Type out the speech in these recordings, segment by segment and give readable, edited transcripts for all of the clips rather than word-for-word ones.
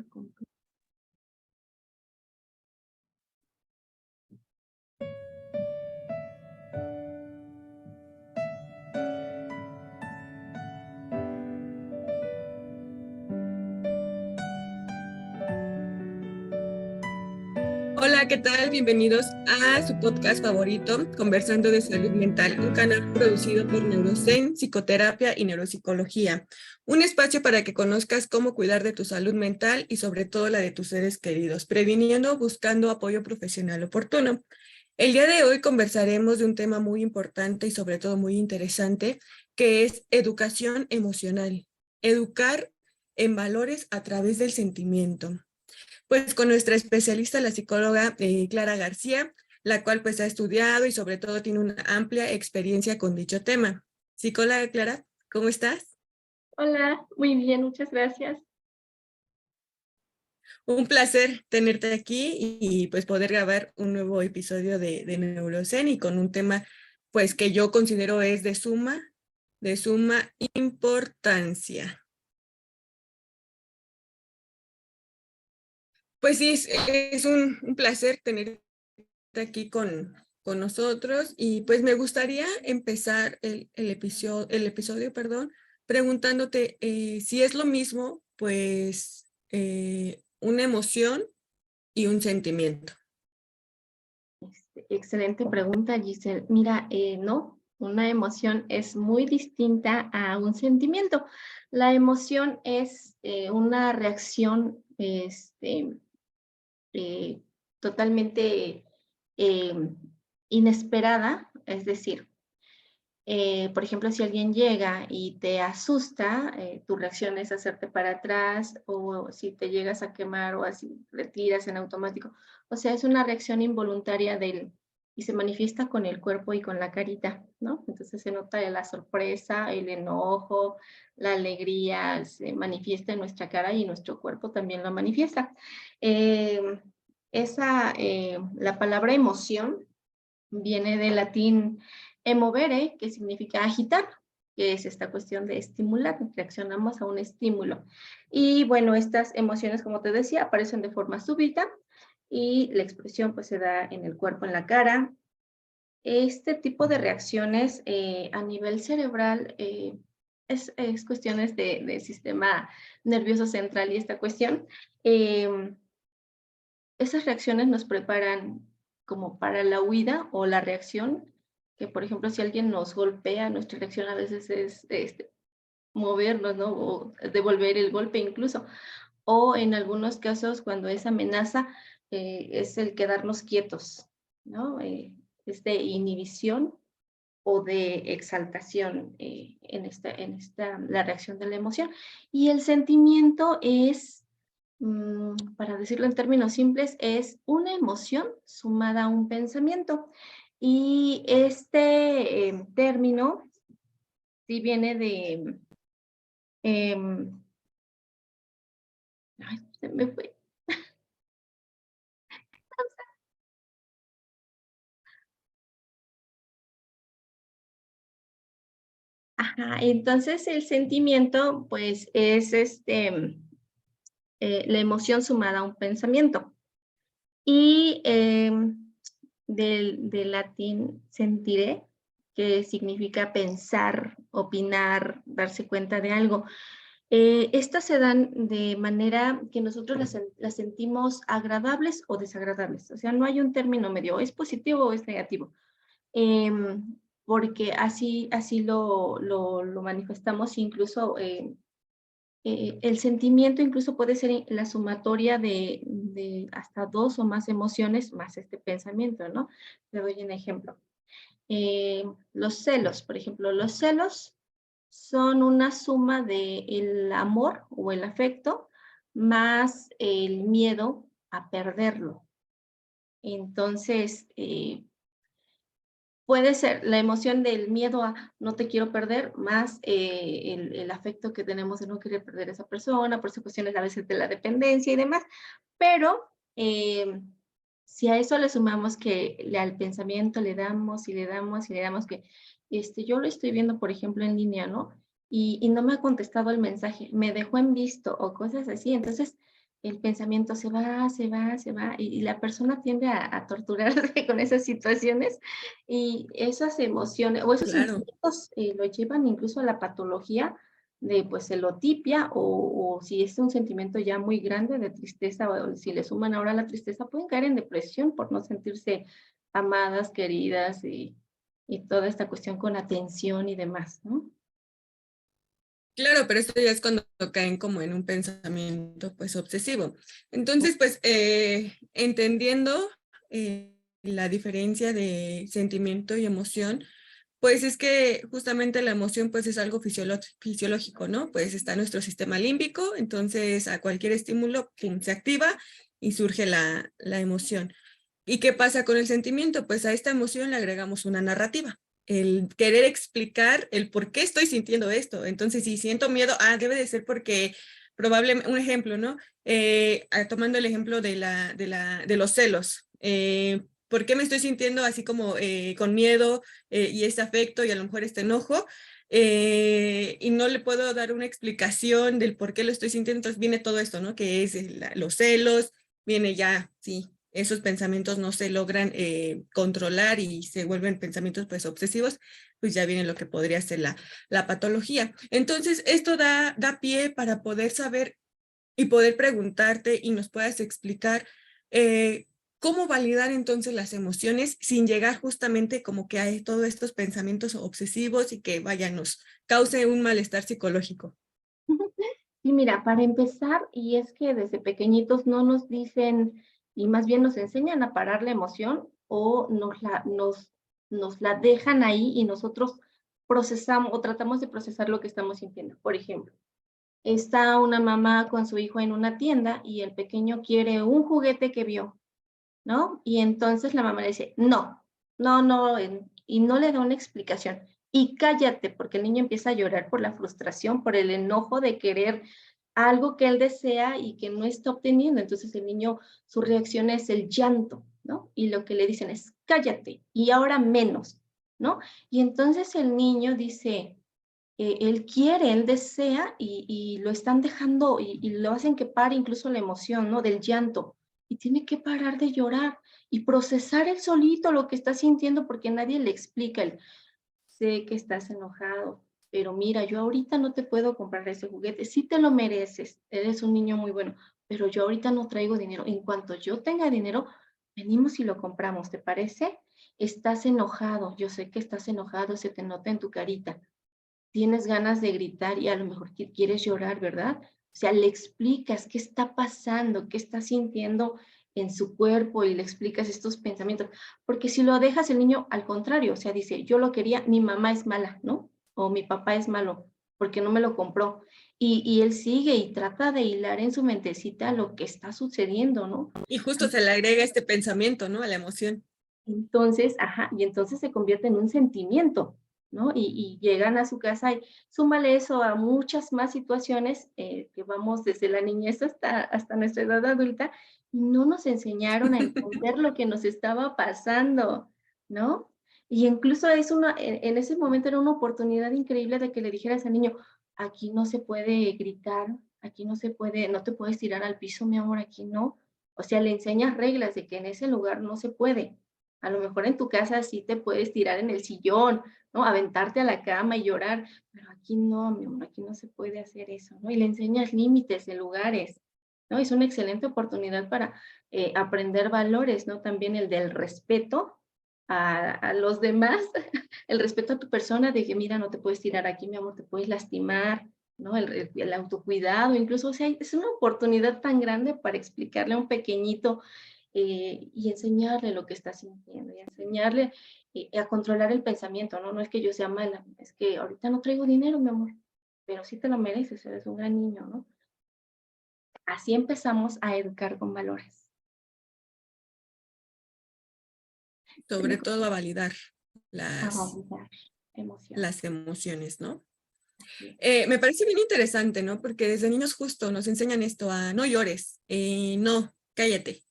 está complicado. Hola, ¿qué tal? Bienvenidos a su podcast favorito, Conversando de Salud Mental, un canal producido por Neurozen, Psicoterapia y Neuropsicología. Un espacio para que conozcas cómo cuidar de tu salud mental y sobre todo la de tus seres queridos, previniendo, buscando apoyo profesional oportuno. El día de hoy conversaremos de un tema muy importante y sobre todo muy interesante, que es educación emocional. Educar en valores a través del sentimiento. Pues con nuestra especialista, la psicóloga Clara García, la cual pues ha estudiado y sobre todo tiene una amplia experiencia con dicho tema. Psicóloga Clara, ¿cómo estás? Hola, muy bien, muchas gracias. Un placer tenerte aquí y pues poder grabar un nuevo episodio de Neurozen y con un tema pues que yo considero es de suma importancia. Pues sí, es un placer tenerte aquí con nosotros y pues me gustaría empezar el episodio, perdón, preguntándote si es lo mismo, pues una emoción y un sentimiento. Excelente pregunta, Giselle. Mira, no, una emoción es muy distinta a un sentimiento. La emoción es una reacción eh, totalmente eh, inesperada, es decir, por ejemplo, si alguien llega y te asusta, tu reacción es hacerte para atrás, o si te llegas a quemar o así retiras en automático. O sea, es una reacción involuntaria y se manifiesta con el cuerpo y con la carita, ¿no? Entonces se nota la sorpresa, el enojo, la alegría, se manifiesta en nuestra cara y nuestro cuerpo también lo manifiesta. Eh, la palabra emoción viene del latín emovere, que significa agitar, que es esta cuestión de estimular, reaccionamos a un estímulo. Y bueno, estas emociones, como te decía, aparecen de forma súbita y la expresión pues se da en el cuerpo, en la cara. Este tipo de reacciones a nivel cerebral es cuestiones de sistema nervioso central y esta cuestión. Esas reacciones nos preparan como para la huida o la reacción, que por ejemplo si alguien nos golpea, nuestra reacción a veces es movernos, ¿no? O devolver el golpe incluso. O en algunos casos cuando es amenaza, es el quedarnos quietos, ¿no? Es de inhibición o de exaltación la reacción de la emoción. Y el sentimiento es para decirlo en términos simples, es una emoción sumada a un pensamiento. Y este término sí viene de... ay, se me fue. Ajá, entonces el sentimiento, pues, es la emoción sumada a un pensamiento. Y del latín sentiré, que significa pensar, opinar, darse cuenta de algo. Estas se dan de manera que nosotros las sentimos agradables o desagradables. O sea, no hay un término medio, es positivo o es negativo. Porque así lo manifestamos, incluso el sentimiento incluso puede ser la sumatoria de hasta dos o más emociones más este pensamiento, ¿no? Le doy un ejemplo. Los celos, por ejemplo, los celos son una suma del amor o el afecto más el miedo a perderlo. Entonces, puede ser la emoción del miedo a no te quiero perder, más el afecto que tenemos de no querer perder a esa persona, por cuestiones a veces de la dependencia y demás, pero si a eso le sumamos que al pensamiento le damos y le damos y le damos que yo lo estoy viendo, por ejemplo, en línea, ¿no? Y no me ha contestado el mensaje, me dejó en visto o cosas así, entonces el pensamiento se va, se va, se va, y la persona tiende a torturarse con esas situaciones, y esas emociones o esos Claro. sentimientos lo llevan incluso a la patología de pues celotipia, o si es un sentimiento ya muy grande de tristeza, o si le suman ahora la tristeza, pueden caer en depresión por no sentirse amadas, queridas, y toda esta cuestión con atención y demás, ¿no? Claro, pero esto ya es cuando caen como en un pensamiento pues obsesivo. Entonces, pues entendiendo la diferencia de sentimiento y emoción, pues es que justamente la emoción pues es algo fisiológico, ¿no? Pues está nuestro sistema límbico, entonces a cualquier estímulo pum, se activa y surge la emoción. ¿Y qué pasa con el sentimiento? Pues a esta emoción le agregamos una narrativa, el querer explicar el por qué estoy sintiendo esto. Entonces, si siento miedo, debe de ser porque probablemente, un ejemplo, ¿no? Tomando el ejemplo de los celos. ¿Por qué me estoy sintiendo así como con miedo y este afecto y a lo mejor este enojo? Y no le puedo dar una explicación del por qué lo estoy sintiendo, entonces viene todo esto, ¿no? Que es los celos, viene ya, sí, esos pensamientos no se logran controlar y se vuelven pensamientos pues obsesivos, pues ya viene lo que podría ser la patología. Entonces, esto da pie para poder saber y poder preguntarte y nos puedas explicar cómo validar entonces las emociones sin llegar justamente como que a todos estos pensamientos obsesivos y que vaya, nos cause un malestar psicológico. Y mira, para empezar, y es que desde pequeñitos no nos dicen, y más bien nos enseñan a parar la emoción, o nos la dejan ahí y nosotros procesamos o tratamos de procesar lo que estamos sintiendo. Por ejemplo, está una mamá con su hijo en una tienda y el pequeño quiere un juguete que vio, ¿no? Y entonces la mamá le dice, no, no, no, y no le da una explicación. Y cállate, porque el niño empieza a llorar por la frustración, por el enojo de querer algo que él desea y que no está obteniendo. Entonces el niño, su reacción es el llanto, ¿no? Y lo que le dicen es, cállate, y ahora menos, ¿no? Y entonces el niño dice, él quiere, él desea y lo están dejando y lo hacen que pare incluso la emoción, ¿no? Del llanto. Y tiene que parar de llorar y procesar él solito lo que está sintiendo porque nadie le explica. Sé que estás enojado, pero mira, yo ahorita no te puedo comprar ese juguete. Sí te lo mereces, eres un niño muy bueno, pero yo ahorita no traigo dinero. En cuanto yo tenga dinero, venimos y lo compramos, ¿te parece? Estás enojado, yo sé que estás enojado, se te nota en tu carita, tienes ganas de gritar y a lo mejor quieres llorar, ¿verdad? O sea, le explicas qué está pasando, qué está sintiendo en su cuerpo y le explicas estos pensamientos. Porque si lo dejas el niño, al contrario, o sea, dice, yo lo quería, mi mamá es mala, ¿no? O mi papá es malo, porque no me lo compró. Y él sigue y trata de hilar en su mentecita lo que está sucediendo, ¿no? Y justo se le agrega este pensamiento, ¿no? A la emoción. Entonces, ajá, y entonces se convierte en un sentimiento, ¿no? Y llegan a su casa y súmale eso a muchas más situaciones que vamos desde la niñez hasta nuestra edad adulta, y no nos enseñaron a entender lo que nos estaba pasando, ¿no? Y incluso es en ese momento era una oportunidad increíble de que le dijeras al niño, aquí no se puede gritar, aquí no se puede, no te puedes tirar al piso, mi amor, aquí no. O sea, le enseñas reglas de que en ese lugar no se puede. A lo mejor en tu casa sí te puedes tirar en el sillón, ¿no? Aventarte a la cama y llorar, pero aquí no, mi amor, aquí no se puede hacer eso, ¿no? Y le enseñas límites de lugares, ¿no? Es una excelente oportunidad para aprender valores, ¿no? También el del respeto a los demás, el respeto a tu persona, de que mira, no te puedes tirar aquí, mi amor, te puedes lastimar, ¿no? El autocuidado, incluso, o sea, es una oportunidad tan grande para explicarle a un pequeñito y enseñarle lo que está sintiendo y enseñarle a controlar el pensamiento, ¿no? No es que yo sea mala, es que ahorita no traigo dinero, mi amor, pero sí te lo mereces, eres un gran niño, ¿no? Así empezamos a educar con valores. Sobre todo a validar A las, validar emociones. las emociones, ¿no? Así es. Me parece bien interesante, ¿no? Porque desde niños justo nos enseñan esto a no llores, no, cállate.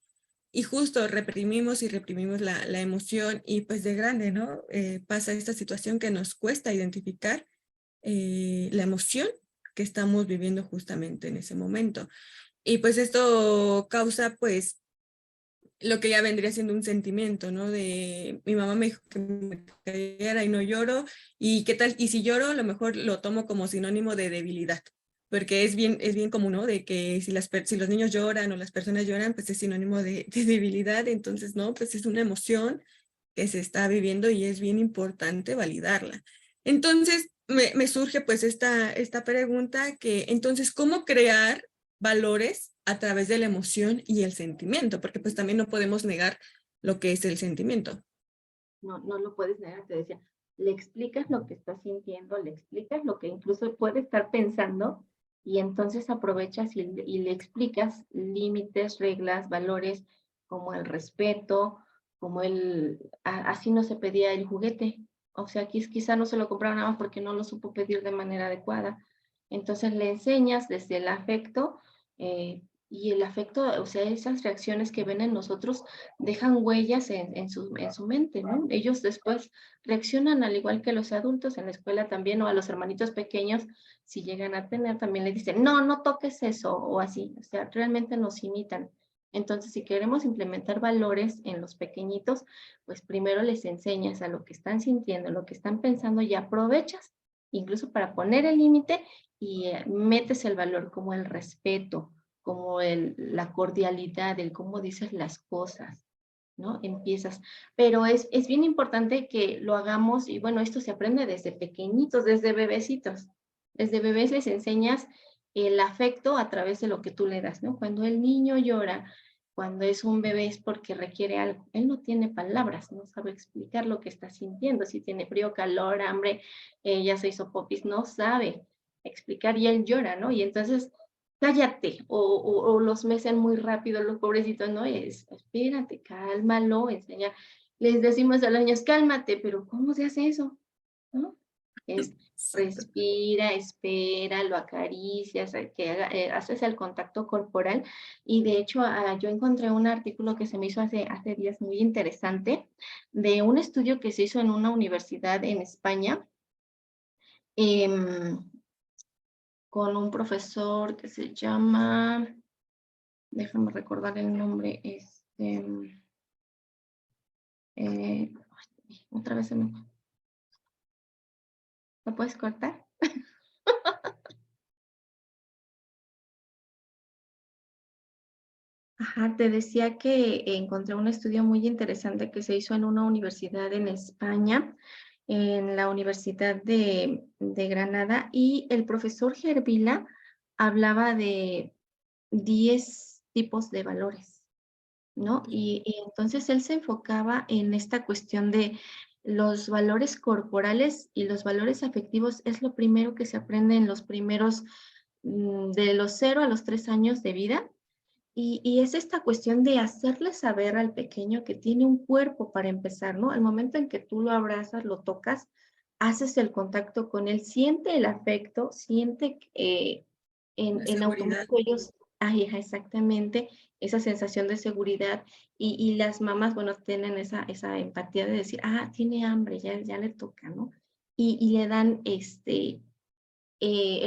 Y justo reprimimos y reprimimos la emoción y pues de grande, ¿no? Pasa esta situación que nos cuesta identificar la emoción que estamos viviendo justamente en ese momento. Y pues esto causa pues lo que ya vendría siendo un sentimiento, ¿no? De mi mamá me dijo que me cayera y no lloro, y qué tal, y si lloro, a lo mejor lo tomo como sinónimo de debilidad, porque es bien común, ¿no? De que si los niños lloran o las personas lloran, pues es sinónimo de debilidad, entonces, no, pues es una emoción que se está viviendo y es bien importante validarla. Entonces, me surge pues esta pregunta que, entonces, ¿cómo crear valores a través de la emoción y el sentimiento? Porque pues también no podemos negar lo que es el sentimiento. No, no lo puedes negar, te decía, le explicas lo que estás sintiendo, le explicas lo que incluso puede estar pensando y entonces aprovechas y le explicas límites, reglas, valores como el respeto, como así no se pedía el juguete. O sea, quizá no se lo compraron nada más porque no lo supo pedir de manera adecuada. Entonces le enseñas desde el afecto, y el afecto, o sea, esas reacciones que ven en nosotros dejan huellas en su mente, ¿no? Ellos después reaccionan al igual que los adultos en la escuela también, o a los hermanitos pequeños, si llegan a tener, también les dicen, no, no toques eso, o así, o sea, realmente nos imitan. Entonces, si queremos implementar valores en los pequeñitos, pues primero les enseñas a lo que están sintiendo, lo que están pensando y aprovechas incluso para poner el límite y metes el valor como el respeto, como la cordialidad, el cómo dices las cosas, ¿no? Empiezas. Pero es bien importante que lo hagamos, y bueno, esto se aprende desde pequeñitos, desde bebecitos. Desde bebés les enseñas el afecto a través de lo que tú le das, ¿no? Cuando el niño llora, cuando es un bebé es porque requiere algo. Él no tiene palabras, no sabe explicar lo que está sintiendo, si tiene frío, calor, hambre, ya se hizo popis, no sabe explicar y él llora, ¿no? Y entonces cállate, o los mecen muy rápido los pobrecitos, ¿no? Espérate, cálmalo, enseña. Les decimos a los niños, cálmate, pero ¿cómo se hace eso? ¿No? Es Exacto. respira, espera, lo acaricias, haces el contacto corporal. Y de hecho, yo encontré un artículo que se me hizo hace días muy interesante, de un estudio que se hizo en una universidad en España, em, con un profesor que se llama, déjame recordar el nombre, eh, otra vez se me... ¿Lo puedes cortar? Ajá, te decía que encontré un estudio muy interesante que se hizo en una universidad en España, en la Universidad de Granada, y el profesor Gervila hablaba de 10 tipos de valores, ¿no? Y entonces él se enfocaba en esta cuestión de los valores corporales y los valores afectivos es lo primero que se aprende en los primeros, de los 0 a los 3 años de vida. Y es esta cuestión de hacerle saber al pequeño que tiene un cuerpo para empezar, ¿no? Al momento en que tú lo abrazas, lo tocas, haces el contacto con él, siente el afecto, siente La en seguridad. automático ellos, ay, ajá, exactamente, esa sensación de seguridad. Y las mamás, bueno, tienen esa empatía de decir, ah, tiene hambre, ya le toca, ¿no? Y le dan el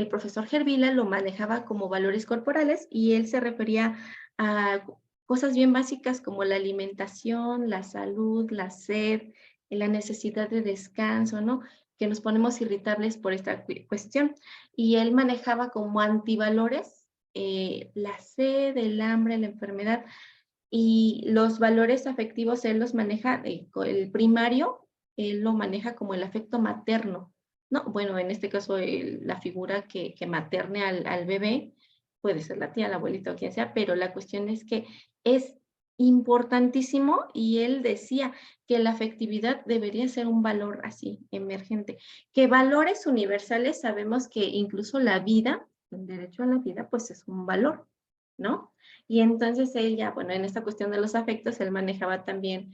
profesor Gervila lo manejaba como valores corporales y él se refería a cosas bien básicas como la alimentación, la salud, la sed, la necesidad de descanso, ¿no? Que nos ponemos irritables por esta cuestión. Y él manejaba como antivalores la sed, el hambre, la enfermedad. Y los valores afectivos él los maneja, el primario, él lo maneja como el afecto materno, ¿no? Bueno, en este caso la figura que materne al bebé, puede ser la tía, la abuelita o quien sea, pero la cuestión es que es importantísimo y él decía que la afectividad debería ser un valor así, emergente. Que valores universales sabemos que incluso la vida, el derecho a la vida, pues es un valor, ¿no? Y entonces ella, bueno, en esta cuestión de los afectos, él manejaba también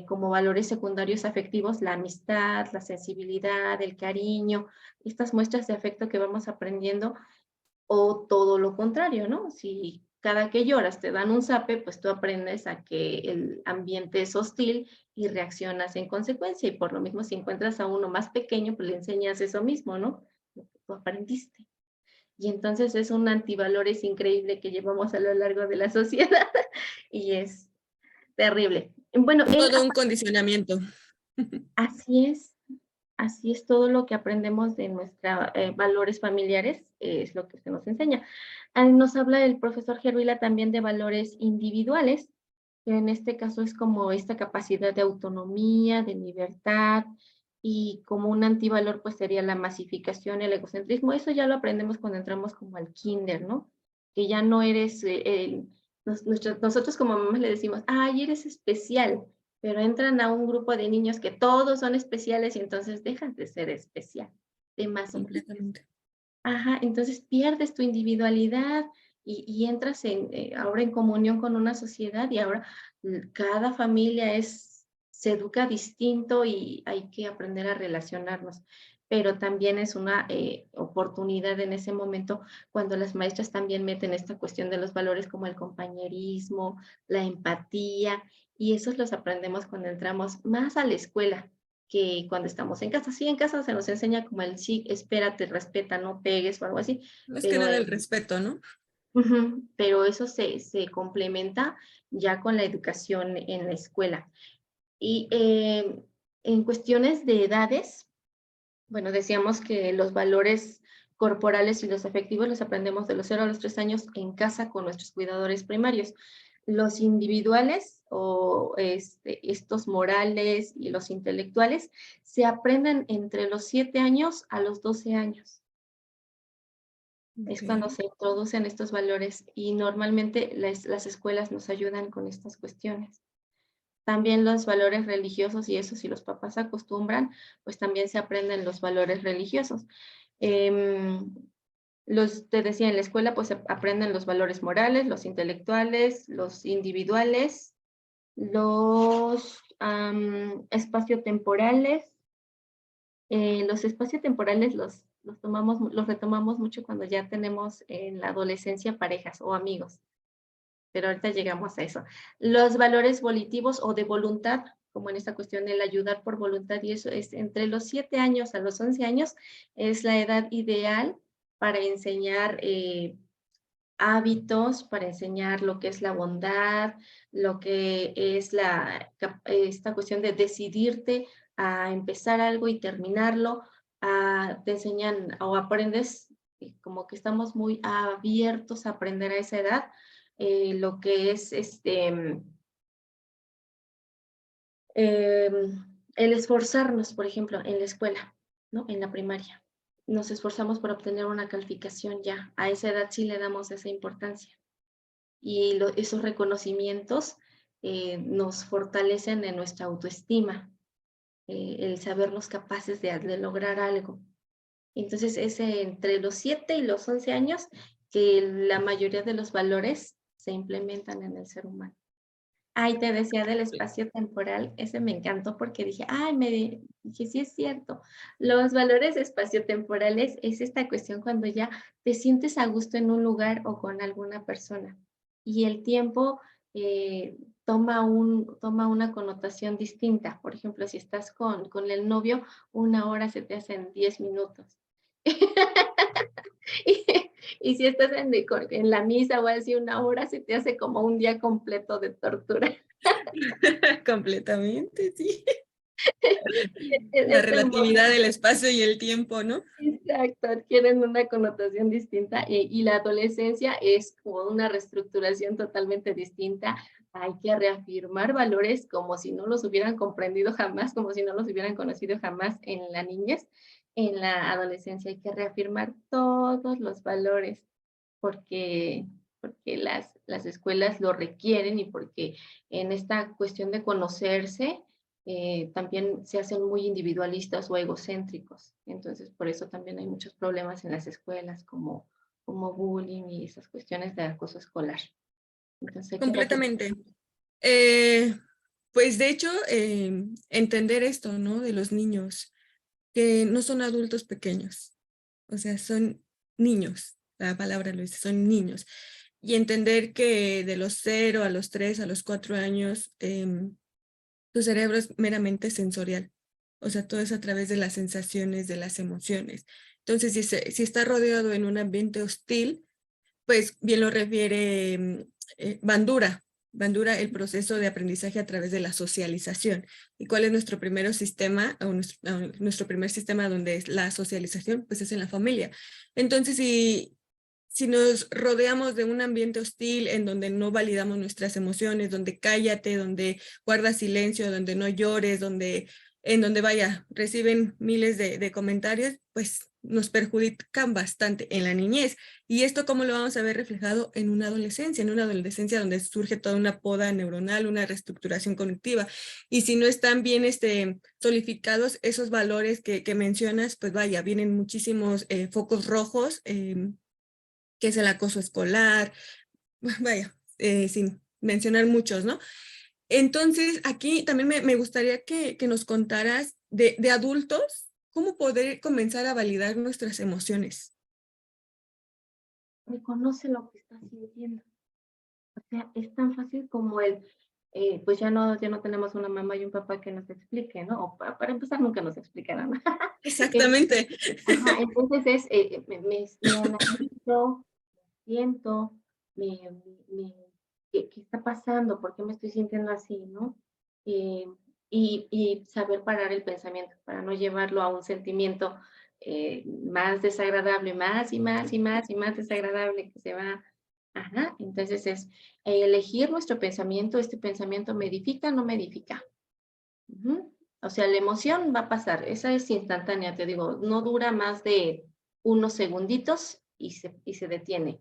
como valores secundarios afectivos la amistad, la sensibilidad, el cariño, estas muestras de afecto que vamos aprendiendo, o todo lo contrario, ¿no? Si cada que lloras te dan un zape, pues tú aprendes a que el ambiente es hostil y reaccionas en consecuencia. Y por lo mismo, si encuentras a uno más pequeño, pues le enseñas eso mismo, ¿no? Lo que tú aprendiste. Y entonces es un antivalores increíble que llevamos a lo largo de la sociedad y es terrible. Bueno, él, Todo un condicionamiento. así es, así es todo lo que aprendemos de nuestros valores familiares, es lo que se nos enseña. Nos habla el profesor Gervila también de valores individuales, que en este caso es como esta capacidad de autonomía, de libertad, y como un antivalor pues sería la masificación, el egocentrismo. Eso ya lo aprendemos cuando entramos como al kinder, ¿no? Que ya no eres, nosotros como mamás le decimos, ay, eres especial, pero entran a un grupo de niños que todos son especiales y entonces dejas de ser especial, de masoquista. Completamente. Ajá, entonces pierdes tu individualidad y entras ahora en comunión con una sociedad y ahora cada familia se educa distinto y hay que aprender a relacionarnos. Pero también es una oportunidad en ese momento cuando las maestras también meten esta cuestión de los valores como el compañerismo, la empatía, y esos los aprendemos cuando entramos más a la escuela que cuando estamos en casa. Sí, en casa se nos enseña como el sí, espérate, respeta, no pegues o algo así, Más que pero, nada el respeto, ¿no? pero eso se complementa ya con la educación en la escuela. Y en cuestiones de edades, bueno, decíamos que los valores corporales y los afectivos los aprendemos de los 0 a los 3 años en casa con nuestros cuidadores primarios. Los individuales o estos morales y los intelectuales se aprenden entre los 7 años a los 12 años. Es cuando Ok. se introducen estos valores y normalmente las escuelas nos ayudan con estas cuestiones. También los valores religiosos y eso si los papás acostumbran, pues también se aprenden los valores religiosos. Te decía, en la escuela pues se aprenden los valores morales, los intelectuales, los individuales, los espaciotemporales. Los espaciotemporales los retomamos mucho cuando ya tenemos en la adolescencia parejas o amigos, pero ahorita llegamos a eso. Los valores volitivos o de voluntad, como en esta cuestión del ayudar por voluntad, y eso es entre los 7 años a los 11 años, es la edad ideal para enseñar hábitos, para enseñar lo que es la bondad, lo que es esta cuestión de decidirte a empezar algo y terminarlo, te enseñan o aprendes, como que estamos muy abiertos a aprender a esa edad, lo que es el esforzarnos, por ejemplo, en la escuela, ¿no? En la primaria. Nos esforzamos por obtener una calificación ya. A esa edad sí le damos esa importancia. Y esos reconocimientos nos fortalecen en nuestra autoestima, el sabernos capaces de lograr algo. Entonces es entre los 7 y los 11 años que la mayoría de los valores se implementan en el ser humano. Ay, te decía del espacio temporal, ese me encantó porque dije, ay, dije, sí es cierto. Los valores espaciotemporales es esta cuestión cuando ya te sientes a gusto en un lugar o con alguna persona y el tiempo toma una connotación distinta. Por ejemplo, si estás con el novio, 1 hora se te hacen 10 minutos. Y, y si estás en la misa o así 1 hora, se te hace como un día completo de tortura. Completamente, sí. La Es hermoso. relatividad del espacio y el tiempo, ¿no? Exacto, adquieren una connotación distinta y la adolescencia es como una reestructuración totalmente distinta. Hay que reafirmar valores como si no los hubieran comprendido jamás, como si no los hubieran conocido jamás en la niñez. En la adolescencia hay que reafirmar todos los valores porque las escuelas lo requieren y porque en esta cuestión de conocerse también se hacen muy individualistas o egocéntricos. Entonces, por eso también hay muchos problemas en las escuelas como bullying y esas cuestiones de acoso escolar. Entonces, hay que reafirmar. Completamente. Pues de hecho, entender esto, ¿no? De los niños, que no son adultos pequeños, o sea, son niños, la palabra lo dice, son niños. Y entender que de los 0 a los 3, a los 4 años, tu cerebro es meramente sensorial. O sea, todo es a través de las sensaciones, de las emociones. Entonces, si está rodeado en un ambiente hostil, pues bien lo refiere Bandura. Bandura, el proceso de aprendizaje a través de la socialización. ¿Y cuál es nuestro primer sistema, o nuestro primer sistema donde es la socialización? Pues es en la familia. Entonces, si nos rodeamos de un ambiente hostil en donde no validamos nuestras emociones, donde cállate, donde guardas silencio, donde no llores, en donde vaya, reciben miles de comentarios, pues nos perjudican bastante en la niñez. ¿Y esto cómo lo vamos a ver reflejado en una adolescencia donde surge toda una poda neuronal, una reestructuración cognitiva? Y si no están bien solidificados esos valores que mencionas, pues vaya, vienen muchísimos focos rojos, que es el acoso escolar, vaya, sin mencionar muchos, ¿no? Entonces, aquí también me gustaría que nos contaras de adultos, cómo poder comenzar a validar nuestras emociones. Reconoce lo que estás sintiendo. O sea, es tan fácil como pues ya no tenemos una mamá y un papá que nos explique, ¿no? O para empezar, nunca nos explican nada. Exactamente. Ajá, entonces me analizo, siento, me, ¿qué está pasando? ¿Por qué me estoy sintiendo así, no? Eh, y saber parar el pensamiento para no llevarlo a un sentimiento más desagradable, más y más y más y más desagradable que se va. Ajá, entonces es elegir nuestro pensamiento. ¿Este pensamiento me edifica o no me edifica? Ujú. O sea, la emoción va a pasar, esa es instantánea, te digo, no dura más de unos segunditos y se detiene.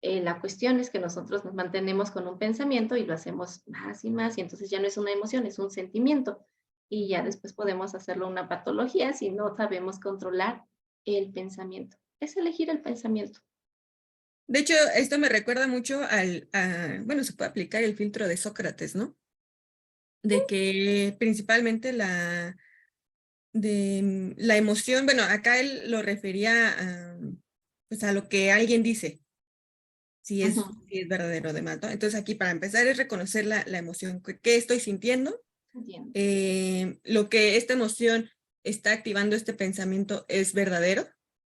La cuestión es que nosotros nos mantenemos con un pensamiento y lo hacemos más y más, y entonces ya no es una emoción, es un sentimiento. Y ya después podemos hacerlo una patología si no sabemos controlar el pensamiento. Es elegir el pensamiento. De hecho, esto me recuerda mucho bueno, se puede aplicar el filtro de Sócrates, ¿no? De que principalmente la emoción, bueno, acá él lo refería pues a lo que alguien dice, Ujú. si es verdadero o demás, ¿no? Entonces aquí para empezar es reconocer la emoción, qué estoy sintiendo, Entiendo. lo que esta emoción está activando este pensamiento es verdadero,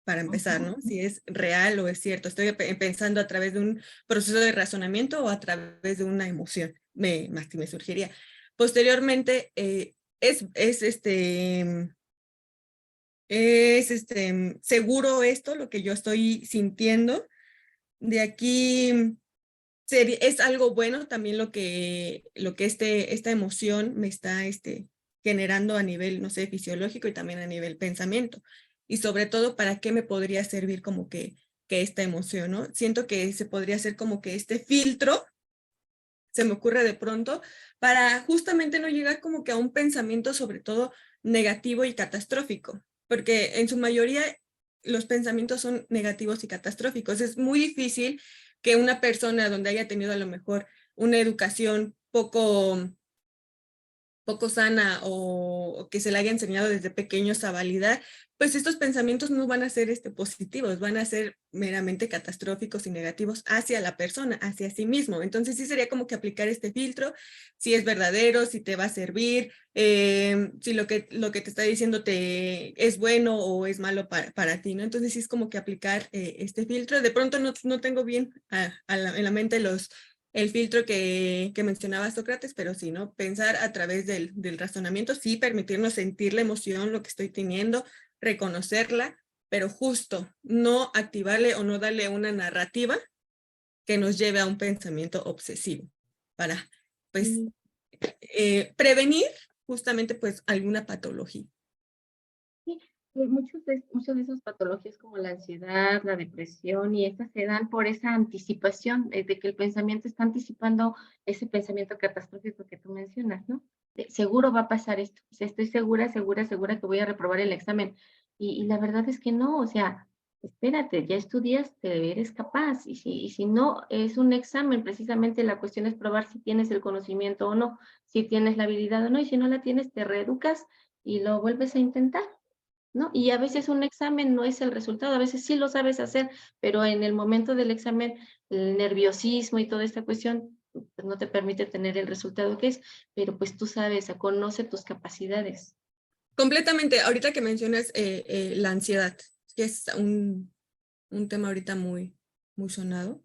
para empezar, Ujú. ¿no? Si es real o es cierto. Estoy pensando a través de un proceso de razonamiento o a través de una emoción, más que me surgiría. Posteriormente, seguro esto, lo que yo estoy sintiendo. De aquí es algo bueno también lo que esta emoción me está generando a nivel, no sé, fisiológico y también a nivel pensamiento. Y sobre todo, ¿para qué me podría servir como que esta emoción, ¿no? Siento que se podría hacer como que este filtro, se me ocurre de pronto, para justamente no llegar como que a un pensamiento sobre todo negativo y catastrófico, porque en su mayoría los pensamientos son negativos y catastróficos. Es muy difícil que una persona donde haya tenido a lo mejor una educación poco sana o que se le haya enseñado desde pequeños a validar, pues estos pensamientos no van a ser positivos, van a ser meramente catastróficos y negativos hacia la persona, hacia sí mismo. Entonces sí sería como que aplicar este filtro, si es verdadero, si te va a servir, si lo que te está diciendo es bueno o es malo para ti, ¿no? Entonces sí es como que aplicar este filtro. De pronto no tengo bien en la mente el filtro que mencionaba Sócrates, pero sí, ¿no? Pensar a través del razonamiento, sí, permitirnos sentir la emoción, lo que estoy teniendo, reconocerla, pero justo no activarle o no darle una narrativa que nos lleve a un pensamiento obsesivo para, pues, Sí. prevenir justamente, pues, alguna patología. Sí, muchas de esas patologías como la ansiedad, la depresión y estas se dan por esa anticipación de que el pensamiento está anticipando ese pensamiento catastrófico que tú mencionas, ¿no? Seguro va a pasar esto, o sea, estoy segura, segura, segura que voy a reprobar el examen. Y la verdad es que no, o sea, espérate, ya estudiaste, eres capaz. Y si no es un examen, precisamente la cuestión es probar si tienes el conocimiento o no, si tienes la habilidad o no, y si no la tienes, te reeducas y lo vuelves a intentar. ¿No? Y a veces un examen no es el resultado, a veces sí lo sabes hacer, pero en el momento del examen, el nerviosismo y toda esta cuestión, pues no te permite tener el resultado que es, pero pues tú sabes, conoce tus capacidades. Completamente, ahorita que mencionas la ansiedad, que es un tema ahorita muy, muy sonado,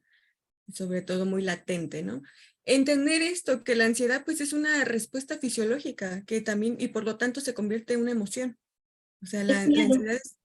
sobre todo muy latente, ¿no? Entender esto, que la ansiedad pues es una respuesta fisiológica que también, y por lo tanto se convierte en una emoción. O sea, Es la miedo, ansiedad es,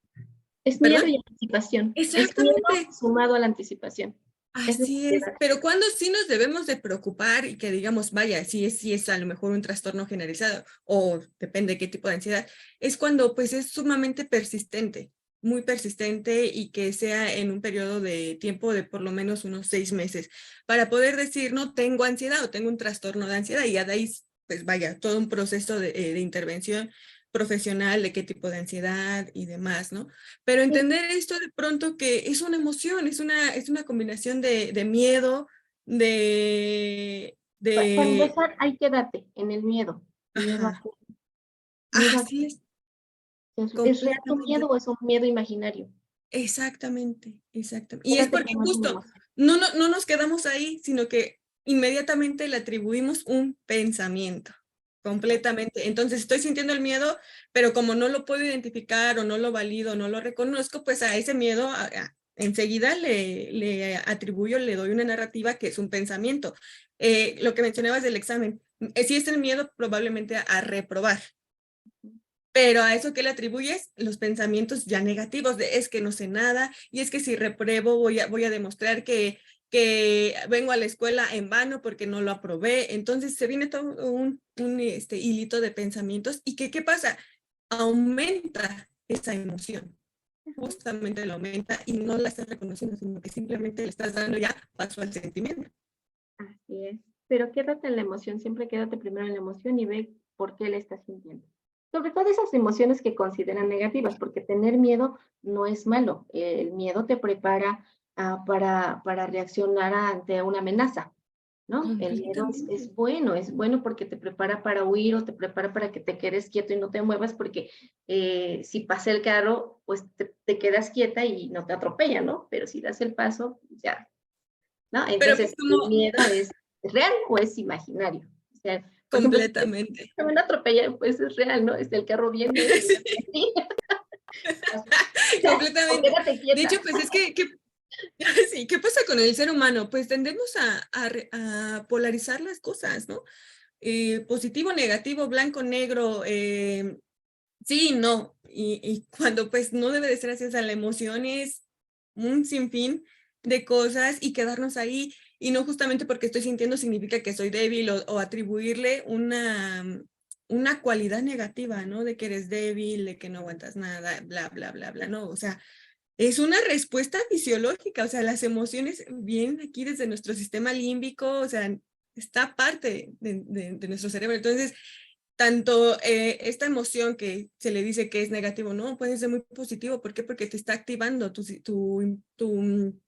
es ¿perdón? miedo y anticipación. Es miedo Exactamente, sumado a la anticipación. Esa es así es. ansiedad. Pero cuando sí nos debemos de preocupar y que digamos, vaya, sí es a lo mejor un trastorno generalizado o depende de qué tipo de ansiedad, es cuando pues es sumamente persistente, muy persistente y que sea en un periodo de tiempo de por lo menos unos 6 meses para poder decir, no tengo ansiedad o tengo un trastorno de ansiedad y ya de ahí, pues vaya, todo un proceso de intervención profesional de qué tipo de ansiedad y demás, ¿no? Pero Sí, entender esto de pronto que es una emoción, es una combinación de miedo, para de, empezar, ahí quédate en el miedo. ¿Miedo a ajá, qué? ¿Miedo a qué? así es, ¿Es real tu completamente, miedo o es un miedo imaginario? exactamente, exactamente. Y es Quédate porque que no es una justo emoción. no nos quedamos ahí, sino que inmediatamente le atribuimos un pensamiento. Completamente. Entonces estoy sintiendo el miedo, pero como no lo puedo identificar o no lo valido, no lo reconozco, pues a ese miedo enseguida le atribuyo, le doy una narrativa que es un pensamiento. Lo que mencionabas del examen, si es el miedo probablemente a reprobar, pero a eso que le atribuyes los pensamientos ya negativos de es que no sé nada y es que si repruebo voy a demostrar que vengo a la escuela en vano porque no lo aprobé. Entonces se viene todo un hilito de pensamientos y que, ¿qué pasa? Aumenta esa emoción, justamente la aumenta y no la estás reconociendo, sino que simplemente le estás dando ya paso al sentimiento. Así es. Pero quédate en la emoción, siempre quédate primero en la emoción y ve por qué le estás sintiendo. Sobre todo esas emociones que consideran negativas, porque tener miedo no es malo. El miedo te prepara para reaccionar ante una amenaza, ¿no? El miedo Completamente. es bueno porque te prepara para huir o te prepara para que te quedes quieto y no te muevas porque si pasa el carro, pues te quedas quieta y no te atropella, ¿no? Pero si das el paso, ya, ¿no? Pero pues Entonces, ¿el como miedo es real o es imaginario? O sea, por ejemplo, si completamente. me van a atropellar, pues es real, ¿no? El carro viene Sí, y ya, o completamente. quédate De hecho, quieta. pues es que sí, ¿qué pasa con el ser humano? Pues tendemos a polarizar las cosas, ¿no? Positivo, negativo, blanco, negro, sí, no. Y cuando pues no debe de ser así, o sea, la emoción es un sinfín de cosas y quedarnos ahí. Y no justamente porque estoy sintiendo significa que soy débil o atribuirle una cualidad negativa, ¿no? De que eres débil, de que no aguantas nada, bla, bla, bla, bla, no. O sea, es una respuesta fisiológica, o sea, las emociones vienen aquí desde nuestro sistema límbico, o sea, está parte de nuestro cerebro. Entonces, tanto esta emoción que se le dice que es negativo, no, puede ser muy positivo. ¿Por qué? Porque te está activando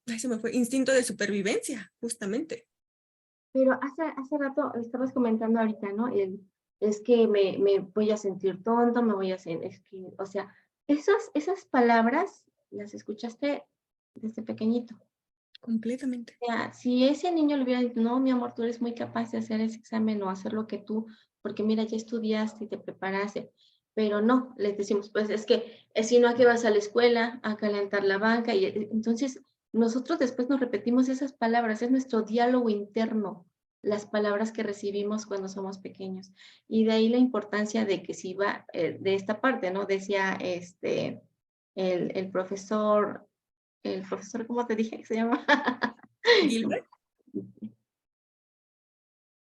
ay, se me fue, instinto de supervivencia, justamente. Pero hace rato estabas comentando ahorita, ¿no? Es que me voy a sentir tonto, me voy a sentir, es que, o sea, esas palabras las escuchaste desde pequeñito. Completamente. O sea, si ese niño le hubiera dicho, no, mi amor, tú eres muy capaz de hacer ese examen o hacer lo que tú, porque mira, ya estudiaste y te preparaste, pero no, les decimos, pues es que si no, ¿a qué vas a la escuela? A calentar la banca, y entonces nosotros después nos repetimos esas palabras, es nuestro diálogo interno, las palabras que recibimos cuando somos pequeños, y de ahí la importancia de que si va, de esta parte, ¿no? Decía el profesor, ¿cómo te dije que se llama? Gilbert,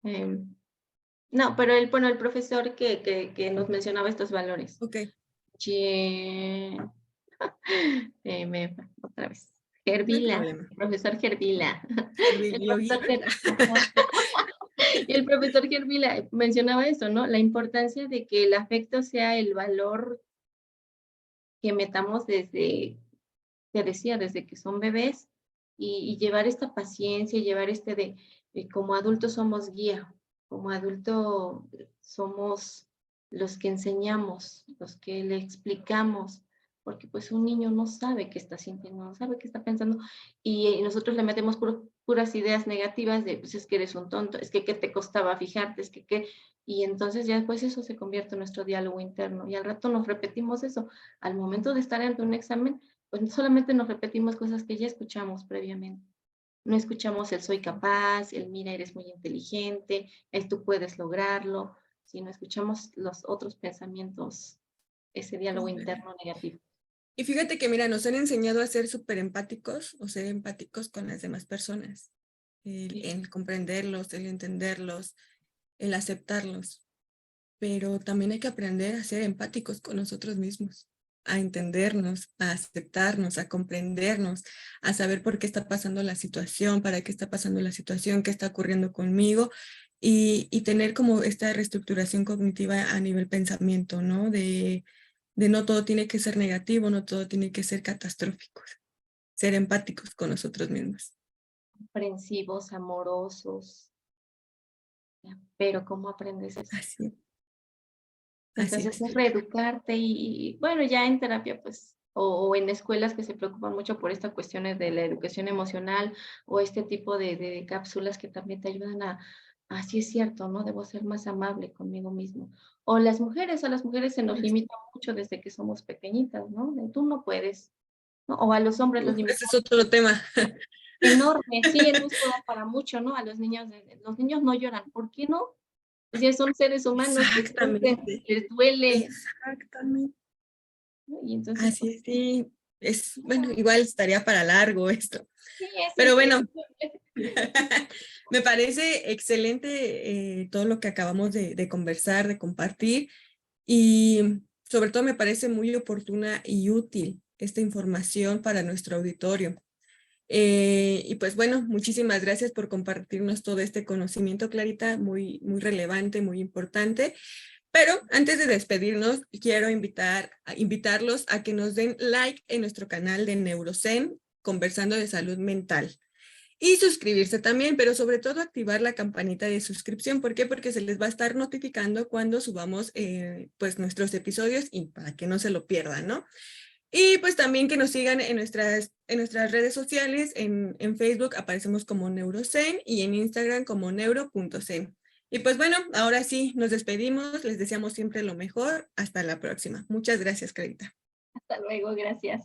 Em, no, pero bueno, el profesor que nos mencionaba estos valores. ok, Che, otra vez. no hay Gervila, problema. el profesor Gervila. El Hervilio profesor Gilbert. ajá. Y el profesor Gervila mencionaba eso, ¿no? La importancia de que el afecto sea el valor que metamos desde, te decía, desde que son bebés y llevar esta paciencia, llevar de como adultos somos guía, como adulto somos los que enseñamos, los que le explicamos, porque pues un niño no sabe qué está sintiendo, no sabe qué está pensando y nosotros le metemos puras ideas negativas de pues es que eres un tonto, es que qué te costaba fijarte, es que qué, y entonces ya después eso se convierte en nuestro diálogo interno y al rato nos repetimos eso. Al momento de estar ante un examen, pues solamente nos repetimos cosas que ya escuchamos previamente. No escuchamos el soy capaz, el mira, eres muy inteligente, el tú puedes lograrlo, sino escuchamos los otros pensamientos, ese diálogo interno negativo. Y fíjate que, mira, nos han enseñado a ser súper empáticos o ser empáticos con las demás personas, el comprenderlos, el entenderlos, el aceptarlos, pero también hay que aprender a ser empáticos con nosotros mismos, a entendernos, a aceptarnos, a comprendernos, a saber por qué está pasando la situación, para qué está pasando la situación, qué está ocurriendo conmigo y tener como esta reestructuración cognitiva a nivel pensamiento, ¿no? De no todo tiene que ser negativo, no todo tiene que ser catastrófico, ser empáticos con nosotros mismos. Comprensivos, amorosos, pero ¿cómo aprendes eso? Así es. Así Entonces es. es reeducarte y bueno, ya en terapia pues, o en escuelas que se preocupan mucho por estas cuestiones de la educación emocional o este tipo de cápsulas que también te ayudan sí es cierto, ¿no? Debo ser más amable conmigo mismo. O a las mujeres se nos limita mucho desde que somos pequeñitas, ¿no? De, tú no puedes, ¿no? O a los hombres los Ese es limitamos otro tema. enorme, sí, no esto da para mucho, ¿no? A los niños no lloran, ¿por qué no? Pues ya son seres humanos que sienten, Exactamente. les duele, Exactamente. ¿no? Y entonces, Así es, sí. Bueno, igual estaría para largo esto. sí, es Pero bueno, increíble. me parece excelente todo lo que acabamos de conversar, de compartir y sobre todo me parece muy oportuna y útil esta información para nuestro auditorio. Y pues bueno, muchísimas gracias por compartirnos todo este conocimiento, Clarita, muy, muy relevante, muy importante. Pero antes de despedirnos, quiero invitarlos a que nos den like en nuestro canal de Neurozen, Conversando de Salud Mental. Y suscribirse también, pero sobre todo activar la campanita de suscripción. ¿Por qué? Porque se les va a estar notificando cuando subamos pues nuestros episodios y para que no se lo pierdan, ¿no? Y pues también que nos sigan en nuestras redes sociales. En Facebook aparecemos como Neurozen y en Instagram como neuro.zen. Y pues bueno, ahora sí, nos despedimos. Les deseamos siempre lo mejor. Hasta la próxima. Muchas gracias, Clarita. Hasta luego, gracias.